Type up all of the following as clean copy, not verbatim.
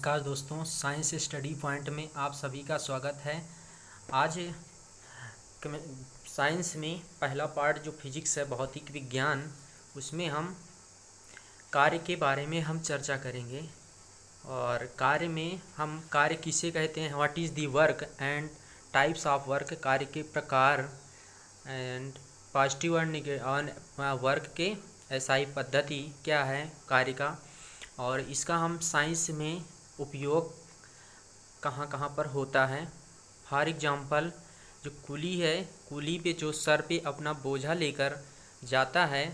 नमस्कार दोस्तों, science study point में आप सभी का स्वागत है। आज साइंस में पहला पार्ट जो फिजिक्स है, भौतिक विज्ञान, उसमें हम कार्य के बारे में हम चर्चा करेंगे। और कार्य में हम कार्य किसे कहते हैं, what is the work and types of work, कार्य के प्रकार एंड पॉजिटिव और वर्क के एसआई पद्धति क्या है कार्य का, और इसका हम साइंस में उपयोग कहाँ कहाँ पर होता है। फॉर एग्जांपल, जो कुली है, कुली पे जो सर पे अपना बोझा लेकर जाता है,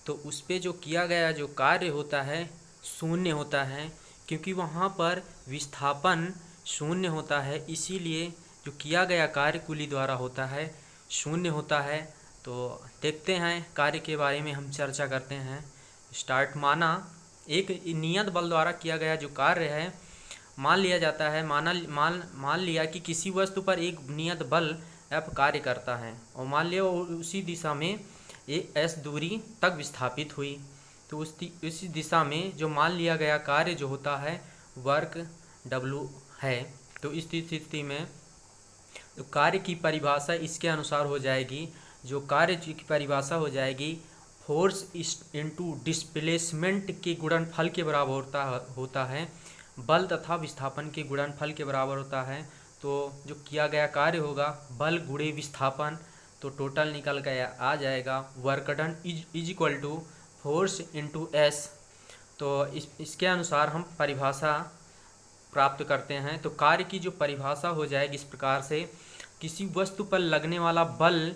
तो उस पे जो किया गया जो कार्य होता है शून्य होता है, क्योंकि वहाँ पर विस्थापन शून्य होता है। इसीलिए जो किया गया कार्य कुली द्वारा होता है शून्य होता है। तो देखते हैं कार्य के बारे में हम चर्चा करते हैं। स्टार्ट। माना एक नियत बल द्वारा किया गया जो कार्य है, मान लिया जाता है, मान लिया कि किसी वस्तु पर एक नियत बल F कार्य करता है, और मान लिया उसी दिशा में S दूरी तक विस्थापित हुई। तो उसी दिशा में जो मान लिया गया कार्य जो होता है वर्क W है। तो इस स्थिति में तो कार्य की परिभाषा इसके अनुसार हो जाएगी। जो कार्य की परिभाषा हो जाएगी, फोर्स इनटू डिस्प्लेसमेंट के गुणनफल के बराबर होता है, बल तथा विस्थापन के गुणनफल के बराबर होता है। तो जो किया गया कार्य होगा बल गुणे विस्थापन, तो टोटल निकल गया आ जाएगा work done is equal to force into S. तो इसके अनुसार हम परिभाषा प्राप्त करते हैं। तो कार्य की जो परिभाषा हो जाएगी इस प्रकार से, किसी वस्तु पर लगने वाला बल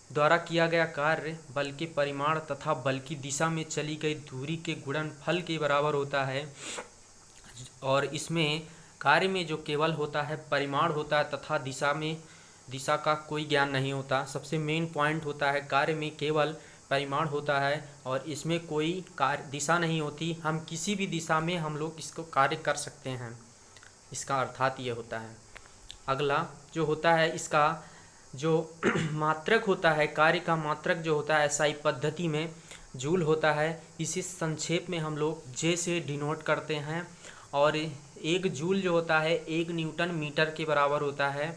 द्वारा किया गया कार्य बल के परिमाण तथा बल की दिशा में चली गई दूरी के गुणनफल के बराबर होता है। और इसमें कार्य में जो केवल होता है परिमाण होता है तथा दिशा का कोई ज्ञान नहीं होता। सबसे मेन पॉइंट होता है कार्य में केवल परिमाण होता है और इसमें कोई कार्य दिशा नहीं होती। हम किसी भी दिशा में हम लोग इसको कार्य कर सकते हैं, इसका अर्थात ये होता है। अगला जो होता है इसका जो मात्रक होता है, कार्य का मात्रक जो होता है एसआई पद्धति में जूल होता है। इसे संक्षेप में हम लोग जे से डिनोट करते हैं। और एक जूल जो होता है 1 न्यूटन मीटर के बराबर होता है।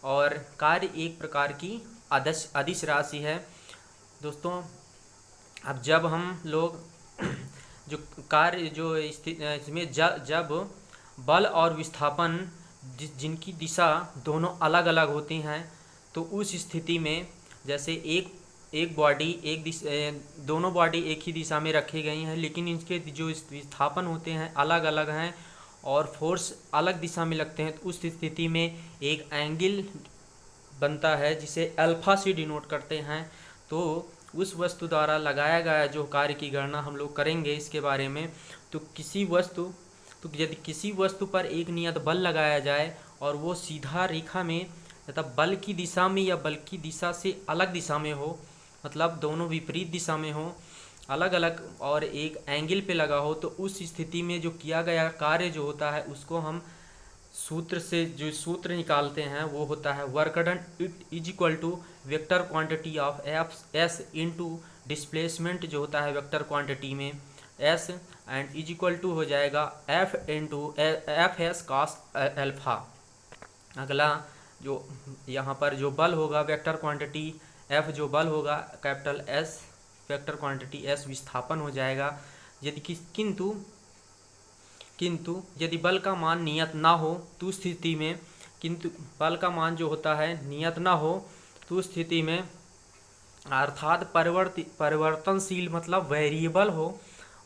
और कार्य एक प्रकार की अदिश राशि है। दोस्तों, अब जब हम लोग जो कार्य जो इसमें जब बल और विस्थापन जिनकी दिशा दोनों अलग अलग होती हैं, तो उस स्थिति में जैसे एक बॉडी दोनों बॉडी एक ही दिशा में रखी गई हैं, लेकिन इनके जो विस्थापन होते हैं अलग अलग हैं और फोर्स अलग दिशा में लगते हैं, तो उस स्थिति में एक एंगल बनता है जिसे अल्फा से डिनोट करते हैं। तो उस वस्तु द्वारा लगाया गया जो कार्य की गणना हम लोग करेंगे इसके बारे में। तो यदि किसी वस्तु पर एक नियत बल लगाया जाए और वो सीधा रेखा में तथा बल की दिशा में या बल की दिशा से अलग दिशा में हो, मतलब दोनों विपरीत दिशा में हो, अलग अलग, और एक एंगल पे लगा हो, तो उस स्थिति में जो किया गया कार्य जो होता है उसको हम सूत्र से जो सूत्र निकालते हैं वो होता है work done is equal to vector quantity of S into displacement जो होता है वेक्टर क्वांटिटी में S, and is equal to हो जाएगा F into F S cos alpha. अगला जो यहाँ पर जो बल होगा वेक्टर क्वांटिटी एफ, जो बल होगा capital S, vector quantity S विस्थापन हो जाएगा। यदि किंतु यदि बल का मान नियत ना हो तो स्थिति में, किंतु बल का मान जो होता है नियत ना हो तो स्थिति में, अर्थात परिवर्तनशील मतलब वेरिएबल हो,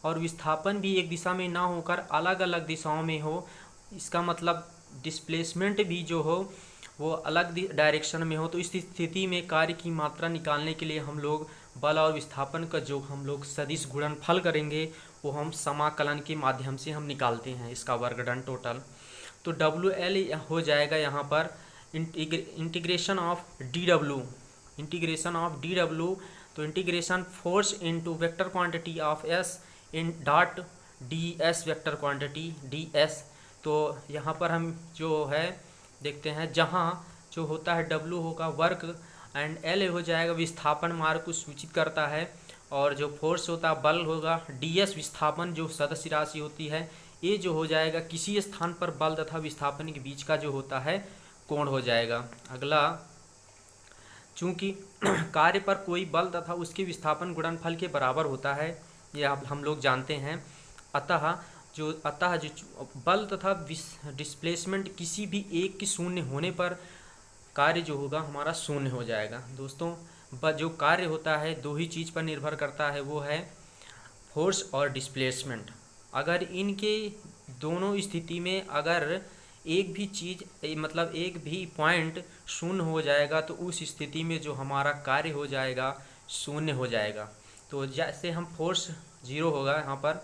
और विस्थापन भी एक दिशा में ना होकर अलग अलग दिशाओं में हो, इसका मतलब डिस्प्लेसमेंट भी जो हो वो अलग डायरेक्शन में हो, तो इस स्थिति में कार्य की मात्रा निकालने के लिए हम लोग बल और विस्थापन का जो हम लोग सदिश गुणनफल करेंगे वो हम समाकलन के माध्यम से हम निकालते हैं इसका वर्क डन टोटल। तो WL हो जाएगा यहाँ पर इंटीग्रेशन ऑफ DW, तो integration force into vector quantity of S in dot DS vector quantity DS। तो यहाँ पर हम जो है देखते हैं, जहाँ जो होता है W होगा वर्क एंड L हो जाएगा विस्थापन मार्ग को सूचित करता है, और जो फोर्स होता है बल होगा DS विस्थापन जो सदस्य राशि होती है ये जो हो जाएगा किसी स्थान पर बल तथा विस्थापन के बीच का जो होता है कोण हो जाएगा। अगला, चूंकि कार्य पर कोई बल तथा उसके विस्थापन गुणनफल के बराबर होता है, ये हम लोग जानते हैं। अतः जो बल तथा डिस्प्लेसमेंट किसी भी एक के शून्य होने पर कार्य जो होगा हमारा शून्य हो जाएगा। दोस्तों, जो कार्य होता है दो ही चीज़ पर निर्भर करता है, वो है फोर्स और डिस्प्लेसमेंट। अगर इनके दोनों स्थिति में अगर एक भी चीज़ मतलब एक भी पॉइंट शून्य हो जाएगा तो उस स्थिति में जो हमारा कार्य हो जाएगा शून्य हो जाएगा। तो जैसे हम फोर्स 0 होगा, यहाँ पर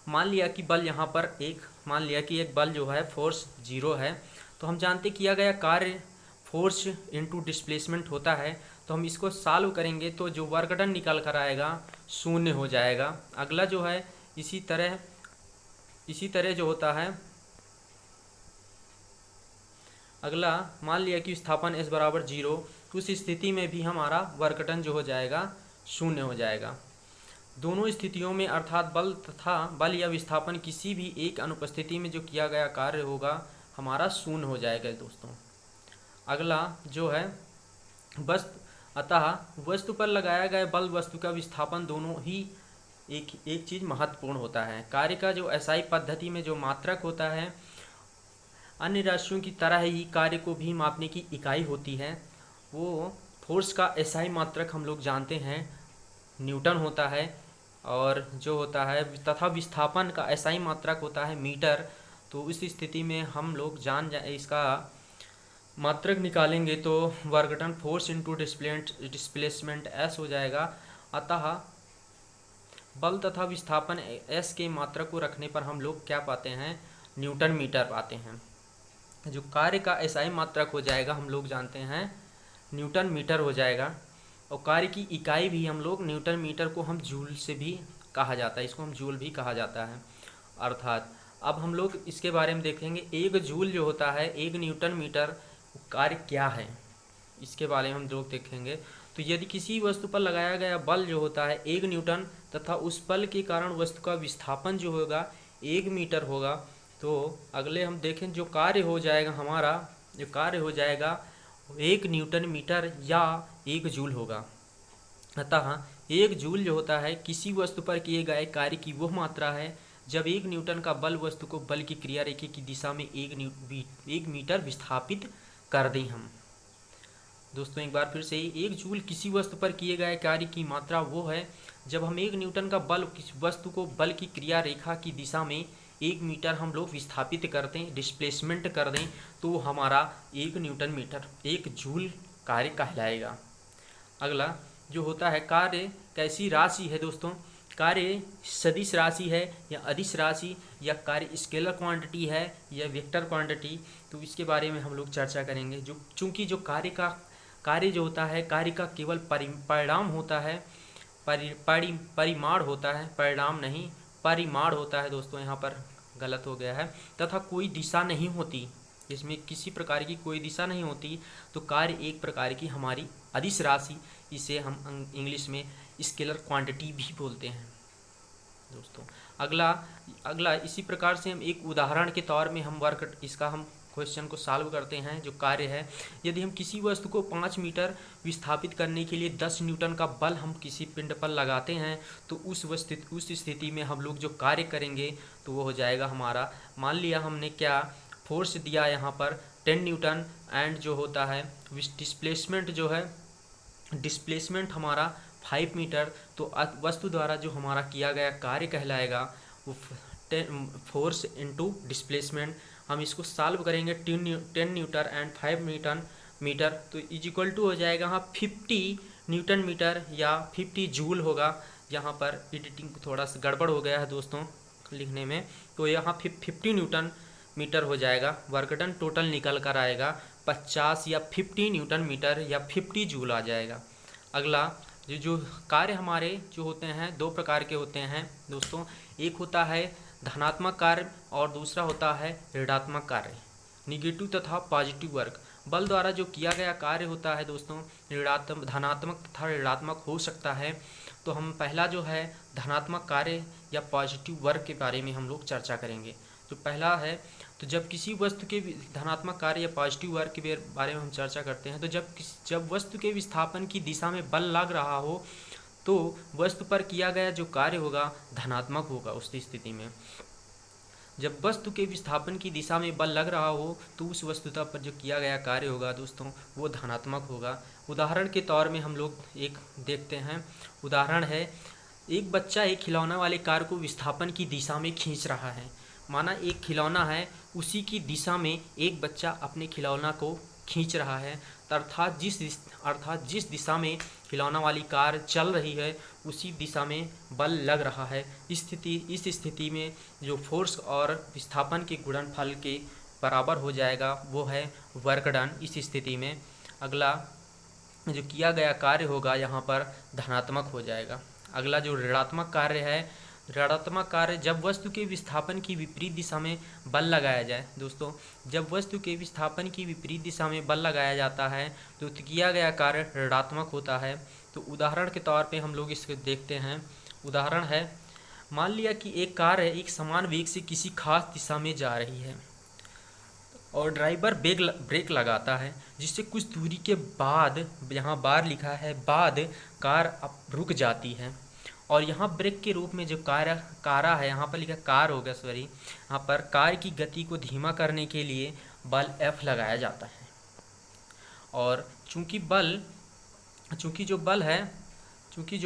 मान लिया कि बल यहाँ पर मान लिया कि एक बल जो है फोर्स 0 है, तो हम जानते किया गया कार्य फोर्स इनटू डिस्प्लेसमेंट होता है। तो हम इसको सॉल्व करेंगे तो जो वर्क डन निकल कर आएगा शून्य हो जाएगा। अगला जो है इसी तरह जो होता है, अगला मान लिया कि विस्थापन s बराबर 0, तो उस स्थिति में भी हमारा वर्क डन जो हो जाएगा शून्य हो जाएगा। दोनों स्थितियों में अर्थात बल या विस्थापन किसी भी एक अनुपस्थिति में जो किया गया कार्य होगा हमारा शून्य हो जाएगा। दोस्तों, अगला जो है वस्तु पर लगाया गया बल वस्तु का विस्थापन दोनों ही एक चीज़ महत्वपूर्ण होता है। कार्य का जो एसआई पद्धति में जो मात्रक होता है, अन्य राशियों की तरह ही कार्य को भी मापने की इकाई होती है। वो फोर्स का एसआई मात्रक हम लोग जानते हैं न्यूटन होता है, और जो होता है तथा विस्थापन का एसआई मात्रक होता है मीटर। तो इस स्थिति में हम लोग इसका मात्रक निकालेंगे तो work done force into displacement S हो जाएगा। अतः बल तथा विस्थापन एस के मात्रक को रखने पर हम लोग क्या पाते हैं, न्यूटन मीटर पाते हैं। जो कार्य का एसआई मात्रक हो जाएगा हम लोग जानते हैं न्यूटन मीटर हो जाएगा, और कार्य की इकाई भी हम लोग न्यूटन मीटर को हम जूल से भी कहा जाता है, इसको हम जूल भी कहा जाता है। अर्थात अब हम लोग इसके बारे में देखेंगे, एक जूल जो होता है एक न्यूटन मीटर कार्य क्या है, इसके बारे में हम लोग देखेंगे। तो यदि किसी वस्तु पर लगाया गया बल जो होता है 1 न्यूटन तथा उस बल के कारण वस्तु का विस्थापन जो होगा 1 मीटर होगा, तो अगले हम देखें जो कार्य हो जाएगा हमारा, जो कार्य हो जाएगा 1 न्यूटन मीटर या 1 जूल होगा। अतः 1 जूल जो होता है किसी वस्तु पर किए गए कार्य की वह मात्रा है जब 1 न्यूटन का बल वस्तु को बल की क्रिया रेखा की दिशा में 1 मीटर विस्थापित कर दें हम। दोस्तों, एक बार फिर से 1 जूल किसी वस्तु पर किए गए कार्य की मात्रा वो है जब हम 1 न्यूटन का बल किसी वस्तु को बल की क्रिया रेखा की दिशा में 1 मीटर हम लोग विस्थापित कर दें, डिस्प्लेसमेंट कर दें, तो हमारा 1 न्यूटन मीटर 1 जूल कार्य कहलाएगा। अगला जो होता है कार्य कैसी राशि है। दोस्तों, कार्य सदिश राशि है या अदिश राशि, या कार्य स्केलर क्वांटिटी है या वेक्टर क्वांटिटी, तो इसके बारे में हम लोग चर्चा करेंगे। चूँकि जो कार्य जो होता है कार्य का केवल परिणाम होता है, परिमाण होता है, परिणाम नहीं परिमाण होता है। दोस्तों, यहाँ पर गलत हो गया है, तथा कोई दिशा नहीं होती, इसमें किसी प्रकार की कोई दिशा नहीं होती, तो कार्य एक प्रकार की हमारी अदिश राशि, इसे हम इंग्लिश में स्केलर क्वांटिटी भी बोलते हैं। दोस्तों, अगला इसी प्रकार से हम एक उदाहरण के तौर में हम क्वेश्चन को सॉल्व करते हैं। जो कार्य है, यदि हम किसी वस्तु को 5 मीटर विस्थापित करने के लिए 10 न्यूटन का बल हम किसी पिंड पर लगाते हैं, तो उस स्थिति में हम लोग जो कार्य करेंगे तो वो हो जाएगा हमारा, मान लिया हमने क्या फोर्स दिया यहाँ पर 10 न्यूटन, एंड जो होता है डिस्प्लेसमेंट हमारा 5 मीटर, तो वस्तु द्वारा जो हमारा किया गया कार्य कहलाएगा वो फोर्स इनटू डिस्प्लेसमेंट। हम इसको सॉल्व करेंगे 10 न्यूटन एंड 5 मीटर, तो इज इक्वल टू हो जाएगा यहाँ 50 न्यूटन मीटर या 50 जूल होगा। यहाँ पर एडिटिंग थोड़ा सा गड़बड़ हो गया है दोस्तों लिखने में, तो यहाँ 50 न्यूटन मीटर हो जाएगा। वर्क डन टोटल निकल कर आएगा 50 या 50 न्यूटन मीटर या 50 जूल आ जाएगा। अगला जो कार्य हमारे जो होते हैं 2 प्रकार के होते हैं दोस्तों, एक होता है धनात्मक कार्य और दूसरा होता है ऋणात्मक कार्य, निगेटिव तथा पॉजिटिव वर्क। बल द्वारा जो किया गया कार्य होता है दोस्तों धनात्मक तथा ऋणात्मक हो सकता है। तो हम पहला जो है धनात्मक कार्य या पॉजिटिव वर्क के बारे में हम लोग चर्चा करेंगे। जो पहला है, तो जब किसी वस्तु के धनात्मक कार्य या पॉजिटिव वर्क के बारे में हम चर्चा करते हैं, तो जब वस्तु के विस्थापन की दिशा में बल लग रहा हो तो वस्तु पर किया गया जो कार्य होगा धनात्मक होगा। उस स्थिति में जब वस्तु के विस्थापन की दिशा में बल लग रहा हो तो उस वस्तुता पर जो किया गया कार्य होगा दोस्तों वो धनात्मक होगा। उदाहरण के तौर में हम लोग एक देखते हैं। उदाहरण है, एक बच्चा एक खिलौना वाले कार को विस्थापन की दिशा में खींच रहा है। माना एक खिलौना है, उसी की दिशा में एक बच्चा अपने खिलौना को खींच रहा है, अर्थात जिस दिशा में खिलौना वाली कार चल रही है उसी दिशा में बल लग रहा है। इस स्थिति में जो फोर्स और विस्थापन के गुणनफल के बराबर हो जाएगा वो है वर्क डन। इस स्थिति में अगला जो किया गया कार्य होगा यहाँ पर धनात्मक हो जाएगा। अगला जो ऋणात्मक कार्य है, ऋणात्मक कार्य जब वस्तु के विस्थापन की विपरीत दिशा में बल लगाया जाए। दोस्तों, जब वस्तु के विस्थापन की विपरीत दिशा में बल लगाया जाता है तो किया गया कार्य ऋणात्मक होता है। तो उदाहरण के तौर पे हम लोग इसको देखते हैं। उदाहरण है, मान लिया कि एक कार है एक समान वेग से किसी खास दिशा में जा रही है और ड्राइवर ब्रेक लगाता है, जिससे कुछ दूरी के बाद, यहाँ बार लिखा है बाद, कार अब रुक जाती है और यहाँ ब्रेक के रूप में जो कारा है, यहाँ पर लिखा कार होगा, सॉरी, यहाँ पर कार की गति को धीमा करने के लिए बल F लगाया जाता है। और चूंकि जो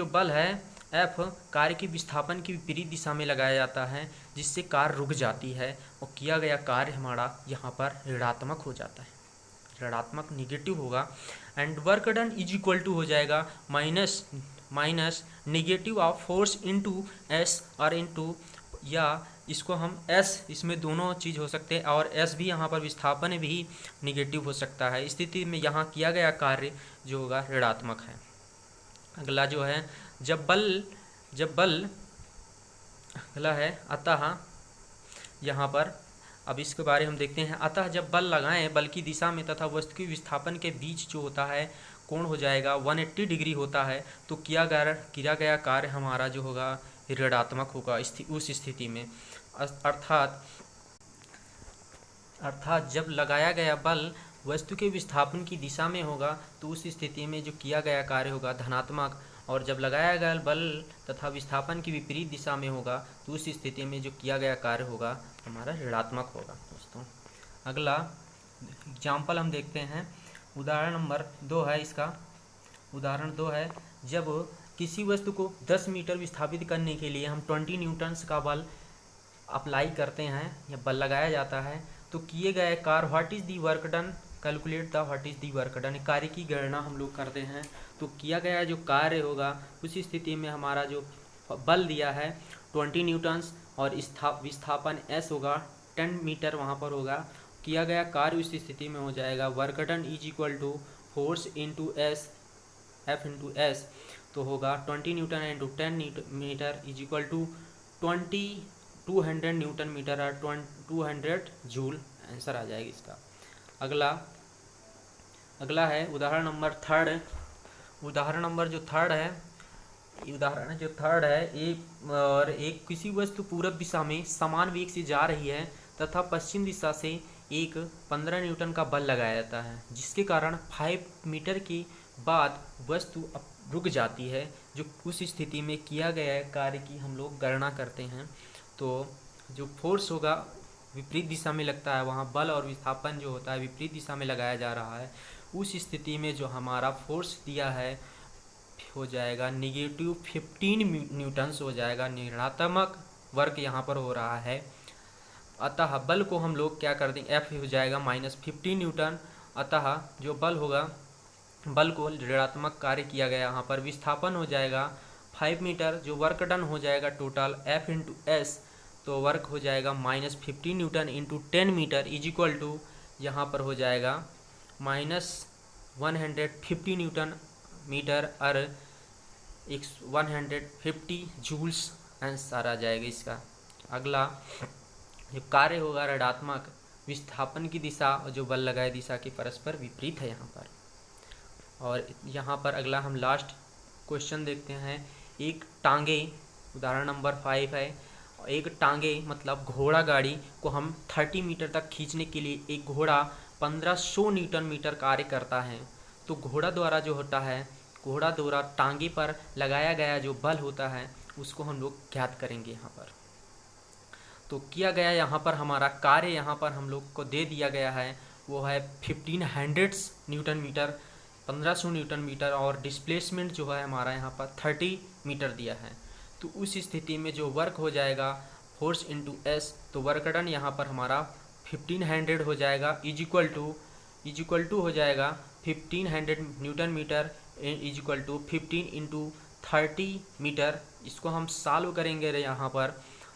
बल है F कार के विस्थापन की विपरीत दिशा में लगाया जाता है, जिससे कार रुक जाती है और किया गया कार्य हमारा यहाँ पर ऋणात्मक हो जाता है, ऋणात्मक निगेटिव होगा। And work done is equal to हो जाएगा minus negative of force into S और इनटू, या इसको हम एस, इसमें दोनों चीज़ हो सकते हैं और एस भी यहाँ पर विस्थापन भी निगेटिव हो सकता है। स्थिति में यहाँ किया गया कार्य जो होगा ऋणात्मक है। अगला जो है जब बल अगला है अतः, यहाँ पर अब इसके बारे हम देखते हैं। अतः जब बल लगाएं बल की दिशा में तथा वस्तु के विस्थापन के बीच जो होता है कोण हो जाएगा 180 डिग्री होता है, तो किया गया कार्य हमारा जो होगा ऋणात्मक होगा उस स्थिति में। अर्थात जब लगाया गया बल वस्तु के विस्थापन की दिशा में होगा तो उस स्थिति में जो किया गया कार्य होगा धनात्मक, और जब लगाया गया बल तथा विस्थापन की विपरीत दिशा में होगा तो उस स्थिति में जो किया गया कार्य होगा हमारा ऋणात्मक होगा। दोस्तों, अगला एग्जाम्पल हम देखते हैं। उदाहरण नंबर 2 है इसका। उदाहरण 2 है, जब किसी वस्तु को 10 मीटर विस्थापित करने के लिए हम 20 न्यूटन्स का बल अप्लाई करते हैं या बल लगाया जाता है, तो किए गए कार्य what is the work done, calculate the what is the work done, कार्य की गणना हम लोग करते हैं। तो किया गया जो कार्य होगा उस स्थिति में हमारा जो बल दिया है 20 न्यूटन्स और विस्थापन s होगा 10 मीटर वहाँ पर होगा। किया गया कार्य उस स्थिति में हो जाएगा work done is equal to force into S, F into S, तो होगा 20 newton into 10 metre is equal to 200 newton metre और 200 जूल, आंसर आ जाएगा इसका। अगला है उदाहरण नंबर 3। उदाहरण नंबर जो थर्ड है, एक किसी वस्तु पूरब दिशा में समान वेग से जा रही है तथा पश्चिम दिशा से एक 15 न्यूटन का बल लगाया जाता है, जिसके कारण 5 मीटर के बाद वस्तु रुक जाती है। जो उस स्थिति में किया गया कार्य की हम लोग गणना करते हैं। तो जो फोर्स होगा विपरीत दिशा में लगता है, वहाँ बल और विस्थापन जो होता है विपरीत दिशा में लगाया जा रहा है। उस स्थिति में जो हमारा फोर्स दिया है हो जाएगा निगेटिव 15 न्यूटन्स हो जाएगा, ऋणात्मक वर्क यहाँ पर हो रहा है। अतः बल को हम लोग क्या कर देंगे, F हो जाएगा -15 न्यूटन। अतः जो बल होगा, बल को ऋणात्मक कार्य किया गया, यहाँ पर विस्थापन हो जाएगा 5 मीटर, जो वर्क डन हो जाएगा टोटल F इंटू एस, तो वर्क हो जाएगा -15 newton into 10 metre is equal to, यहाँ पर हो जाएगा -150 न्यूटन मीटर और 150 जूल्स, आंसर आ जाएगा इसका। अगला जो कार्य होगा ऋणात्मक, विस्थापन की दिशा और जो बल लगाए दिशा के परस्पर विपरीत है यहाँ पर। और यहाँ पर अगला हम लास्ट क्वेश्चन देखते हैं। एक टांगे, उदाहरण नंबर 5 है, एक टांगे मतलब घोड़ा गाड़ी को हम 30 मीटर तक खींचने के लिए एक घोड़ा 1500 न्यूटन मीटर कार्य करता है। तो घोड़ा द्वारा जो होता है, घोड़ा द्वारा टांगे पर लगाया गया जो बल होता है उसको हम लोग ज्ञात करेंगे यहाँ पर। तो किया गया यहाँ पर हमारा कार्य यहाँ पर हम लोग को दे दिया गया है, वो है 1500 न्यूटन मीटर, 1500 न्यूटन मीटर, और डिस्प्लेसमेंट जो है हमारा यहाँ पर 30 मीटर दिया है। तो उस स्थिति में जो वर्क हो जाएगा फोर्स इंटू एस, तो वर्क डन यहाँ पर हमारा 1500 हो जाएगा, इज इक्वल टू हो जाएगा 1500 newton metre is equal to 15 into 30 metre. इसको हम सॉल्व करेंगे यहाँ पर,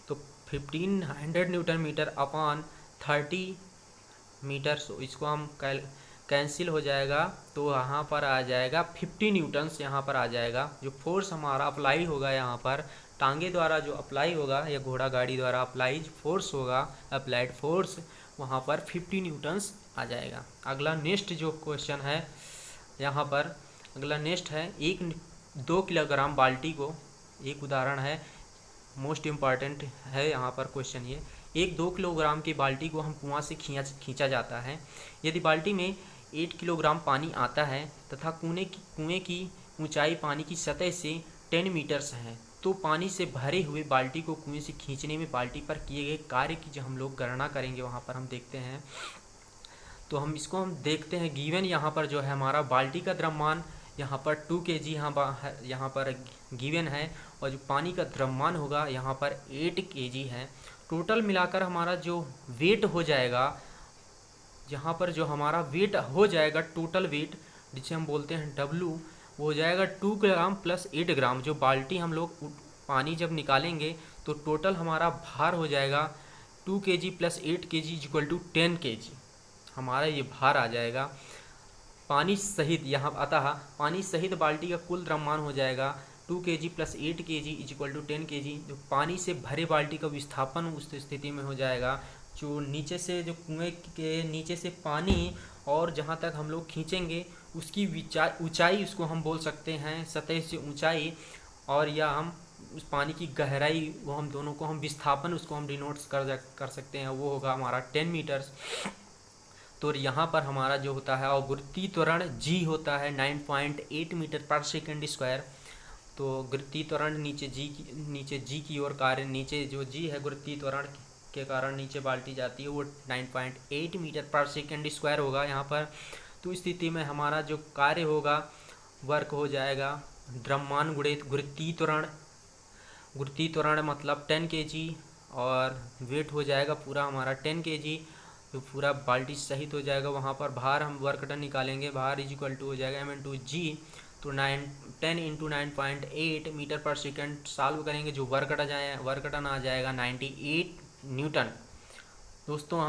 तो 1500 newton metre upon 30 metre, so इसको हम कैंसिल हो जाएगा, तो यहाँ पर आ जाएगा 50 न्यूटन्स यहाँ पर आ जाएगा। जो फोर्स हमारा अप्लाई होगा यहाँ पर टांगे द्वारा जो अप्लाई होगा या घोड़ा गाड़ी द्वारा अप्लाइड फोर्स होगा, अप्लाइड फोर्स वहाँ पर 50 न्यूटन्स आ जाएगा। अगला नेक्स्ट जो क्वेश्चन है यहाँ पर, अगला नेक्स्ट है 2 किलोग्राम बाल्टी को, एक उदाहरण है, मोस्ट इम्पॉर्टेंट है यहाँ पर क्वेश्चन ये। एक 2 किलोग्राम की बाल्टी को हम कुआं से खींचा जाता है। यदि बाल्टी में 8 किलोग्राम पानी आता है तथा कुएं की ऊंचाई पानी की सतह से 10 मीटर्स है, तो पानी से भरे हुए बाल्टी को कुएं से खींचने में बाल्टी पर किए गए कार्य की जो हम लोग गणना करेंगे वहाँ पर हम देखते हैं। तो हम इसको हम देखते हैं, गिवन यहाँ पर जो है हमारा बाल्टी का द्रव्यमान यहाँ पर 2 kg यहाँ पर गिवन है, और जो पानी का द्रव्यमान होगा यहाँ पर 8 kg है। टोटल मिलाकर हमारा जो वेट हो जाएगा, यहाँ पर जो हमारा वेट हो जाएगा, टोटल वेट जिसे हम बोलते हैं W, वो हो जाएगा 2 ग्राम प्लस 8 ग्राम। जो बाल्टी हम लोग पानी जब निकालेंगे तो टोटल हमारा भार हो जाएगा 2 kg plus 8 kg equal to 10 kg, हमारा ये भार आ जाएगा। पानी सहित यहाँ अतः पानी सहित बाल्टी का कुल द्रव्यमान हो जाएगा 2 kg plus 8 kg equal to 10 kg। जो पानी से भरे बाल्टी का विस्थापन उस स्थिति में हो जाएगा, जो नीचे से जो कुएं के नीचे से पानी और जहाँ तक हम लोग खींचेंगे उसकी ऊंचाई उसको हम बोल सकते हैं, सतह से ऊंचाई, और या हम उस पानी की गहराई, वो हम दोनों को हम विस्थापन उसको हम डिनोट्स कर सकते हैं, वो होगा हमारा 10 मीटर्स। तो यहाँ पर हमारा जो होता है, और गुरुत्वीय त्वरण जी होता है 9.8 मीटर पर सेकेंड स्क्वायर। तो गुरुत्वीय त्वरण नीचे जी की ओर कार्य, नीचे जो जी है गुरुत्वीय त्वरण के कारण नीचे बाल्टी जाती है, वो 9.8 मीटर पर सेकेंड स्क्वायर होगा यहाँ पर। तो इस स्थिति में हमारा जो कार्य होगा, वर्क हो जाएगा द्रव्यमान गुणित गुरुत्वीय त्वरण मतलब 10 kg, और वेट हो जाएगा पूरा हमारा 10 kg, तो पूरा बाल्टी सहित हो जाएगा। वहाँ पर भार हम वर्क डन निकालेंगे, भार इज इक्वल टू हो जाएगा m/g, तो 10 इंटू 9.8 मीटर पर सेकेंड सॉल्व करेंगे, जो वर्क डन आ जाएगा 98 न्यूटन। दोस्तों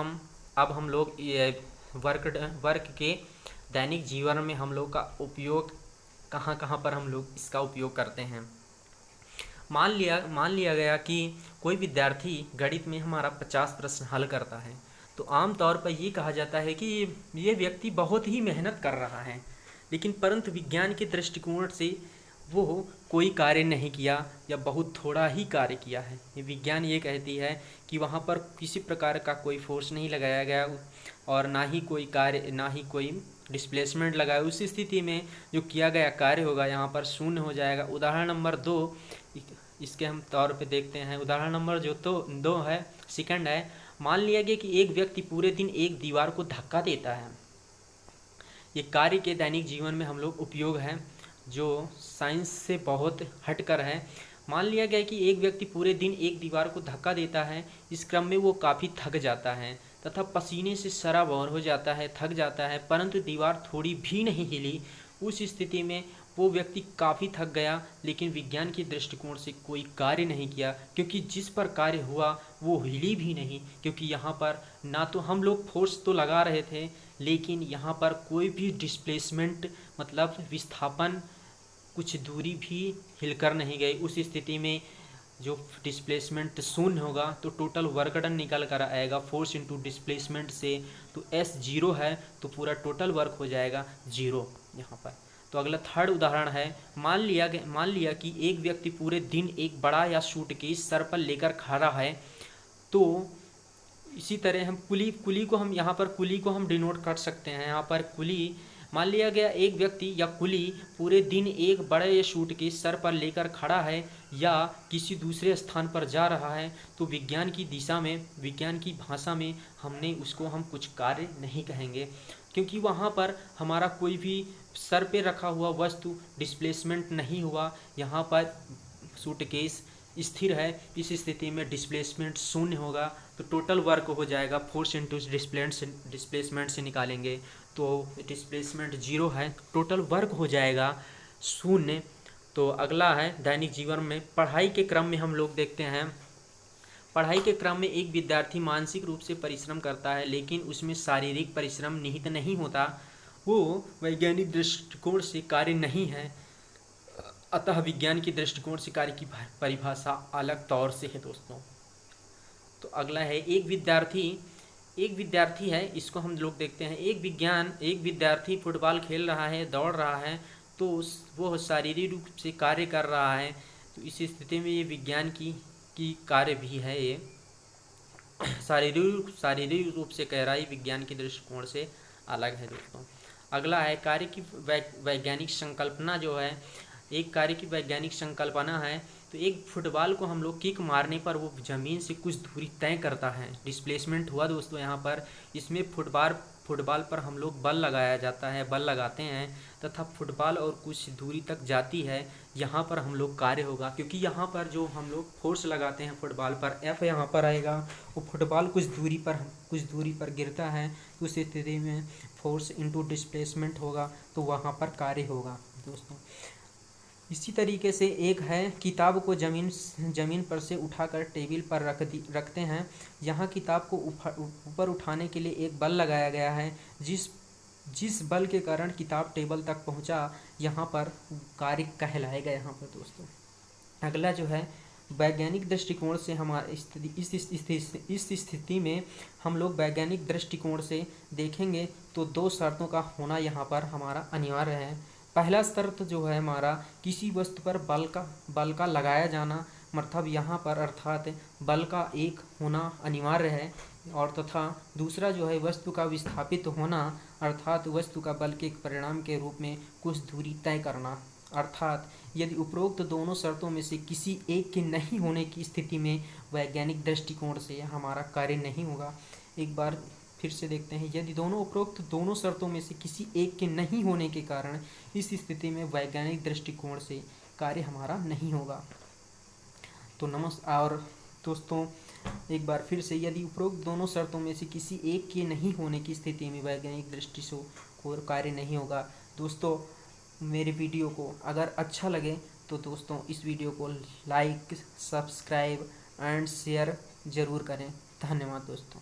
अब हम लोग ये वर्क के दैनिक जीवन में हम लोग का उपयोग कहाँ पर हम लोग इसका उपयोग करते हैं। मान लिया गया कि कोई विद्यार्थी गणित में हमारा 50 प्रश्न हल करता है, तो आम तौर पर ये कहा जाता है कि ये व्यक्ति बहुत ही मेहनत कर रहा है, लेकिन परंतु विज्ञान के दृष्टिकोण से वो कोई कार्य नहीं किया या बहुत थोड़ा ही कार्य किया है। ये विज्ञान ये कहती है कि वहाँ पर किसी प्रकार का कोई फोर्स नहीं लगाया गया, और ना ही कोई कार्य, ना ही कोई डिस्प्लेसमेंट लगाया। उस स्थिति में जो किया गया कार्य होगा यहाँ पर शून्य हो जाएगा। उदाहरण नंबर 2 इसके हम तौर पे देखते हैं। उदाहरण नंबर जो 2 है, सेकंड है, मान लिया गया कि एक व्यक्ति पूरे दिन एक दीवार को धक्का देता है। ये कार्य के दैनिक जीवन में हम लोग उपयोग है, जो साइंस से बहुत हटकर है। मान लिया गया कि एक व्यक्ति पूरे दिन एक दीवार को धक्का देता है, इस क्रम में वो काफ़ी थक जाता है तथा पसीने से सराबोर हो जाता है, थक जाता है, परंतु दीवार थोड़ी भी नहीं हिली। उस स्थिति में वो व्यक्ति काफ़ी थक गया, लेकिन विज्ञान के दृष्टिकोण से कोई कार्य नहीं किया, क्योंकि जिस पर कार्य हुआ वो हिली भी नहीं, क्योंकि यहाँ पर ना तो हम लोग फोर्स तो लगा रहे थे, लेकिन यहाँ पर कोई भी डिस्प्लेसमेंट मतलब विस्थापन कुछ दूरी भी हिलकर नहीं गई। उस स्थिति में जो डिस्प्लेसमेंट शून्य होगा, तो टोटल वर्क डन निकल कर आएगा फोर्स इंटू डिस्प्लेसमेंट से, तो S 0 है, तो पूरा टोटल वर्क हो जाएगा 0 यहाँ पर। तो अगला थर्ड उदाहरण है, मान लिया कि एक व्यक्ति पूरे दिन एक बड़ा या सूटकेस सर पर लेकर खड़ा है। तो इसी तरह हम कुली को हम यहाँ पर कुली को हम डिनोट कर सकते हैं। यहाँ पर कुली, मान लिया गया एक व्यक्ति या कुली पूरे दिन एक बड़े सूटकेस सर पर लेकर खड़ा है या किसी दूसरे स्थान पर जा रहा है, तो विज्ञान की दिशा में, विज्ञान की भाषा में हमने उसको हम कुछ कार्य नहीं कहेंगे, क्योंकि वहाँ पर हमारा कोई भी सर पे रखा हुआ वस्तु डिस्प्लेसमेंट नहीं हुआ। यहाँ पर सूटकेस स्थिर है, इस स्थिति में डिस्प्लेसमेंट शून्य होगा। तो टोटल वर्क हो जाएगा, फोर्स इंटू डिस्प्लेसमेंट से निकालेंगे तो डिस्प्लेसमेंट 0 है, टोटल वर्क हो जाएगा शून्य। तो अगला है दैनिक जीवन में पढ़ाई के क्रम में हम लोग देखते हैं, पढ़ाई के क्रम में एक विद्यार्थी मानसिक रूप से परिश्रम करता है, लेकिन उसमें शारीरिक परिश्रम निहित नहीं होता। वो वैज्ञानिक दृष्टिकोण से कार्य नहीं है, अतः विज्ञान की दृष्टिकोण से कार्य की परिभाषा अलग तौर से है दोस्तों। तो अगला है एक विद्यार्थी है, इसको हम लोग देखते हैं। एक विद्यार्थी फुटबॉल खेल रहा है, दौड़ रहा है, तो वो शारीरिक रूप से कार्य कर रहा है। तो इस स्थिति में ये विज्ञान की कार्य भी है, ये शारीरिक रूप से कह रहा है, विज्ञान की दृष्टिकोण से अलग है दोस्तों। अगला है कार्य की वैज्ञानिक संकल्पना जो है, एक कार्य की वैज्ञानिक संकल्पना है। तो एक फुटबॉल को हम लोग किक मारने पर वो ज़मीन से कुछ दूरी तय करता है, डिस्प्लेसमेंट हुआ दोस्तों यहाँ पर। इसमें फुटबॉल पर हम लोग बल लगाया जाता है, बल लगाते हैं तथा फुटबॉल और कुछ दूरी तक जाती है, यहाँ पर हम लोग कार्य होगा, क्योंकि यहाँ पर जो हम लोग फोर्स लगाते हैं फुटबॉल पर, एफ यहाँ पर आएगा। वो फुटबॉल कुछ दूरी पर गिरता है, उस स्थिति में फोर्स इंटू डिस्प्लेसमेंट होगा, तो वहाँ पर कार्य होगा दोस्तों। इसी तरीके से एक है, किताब को ज़मीन पर से उठाकर टेबल पर रखते हैं। यहाँ किताब को ऊपर उठाने के लिए एक बल लगाया गया है, जिस बल के कारण किताब टेबल तक पहुँचा, यहाँ पर कार्य कहलाएगा यहाँ पर दोस्तों। अगला जो है वैज्ञानिक दृष्टिकोण से हमारे इस स्थिति में हम लोग वैज्ञानिक दृष्टिकोण से देखेंगे तो 2 शर्तों का होना यहाँ पर हमारा अनिवार्य है। पहला शर्त जो है हमारा, किसी वस्तु पर बल का लगाया जाना, मतलब यहाँ पर अर्थात बल का एक होना अनिवार्य है। और तथा दूसरा जो है वस्तु का विस्थापित होना, अर्थात वस्तु का बल के परिणाम के रूप में कुछ दूरी तय करना। अर्थात यदि उपरोक्त दोनों शर्तों में से किसी एक के नहीं होने की स्थिति में वैज्ञानिक दृष्टिकोण से हमारा कार्य नहीं होगा। एक बार फिर से देखते हैं, यदि उपरोक्त दोनों शर्तों में से किसी एक के नहीं होने के कारण इस स्थिति में वैज्ञानिक दृष्टिकोण से कार्य हमारा नहीं होगा। तो और दोस्तों एक बार फिर से, यदि उपरोक्त दोनों शर्तों में से किसी एक के नहीं होने की स्थिति में वैज्ञानिक दृष्टि से कोई कार्य नहीं होगा। दोस्तों मेरे वीडियो को अगर अच्छा लगे तो दोस्तों इस वीडियो को लाइक, सब्सक्राइब एंड शेयर ज़रूर करें। धन्यवाद दोस्तों।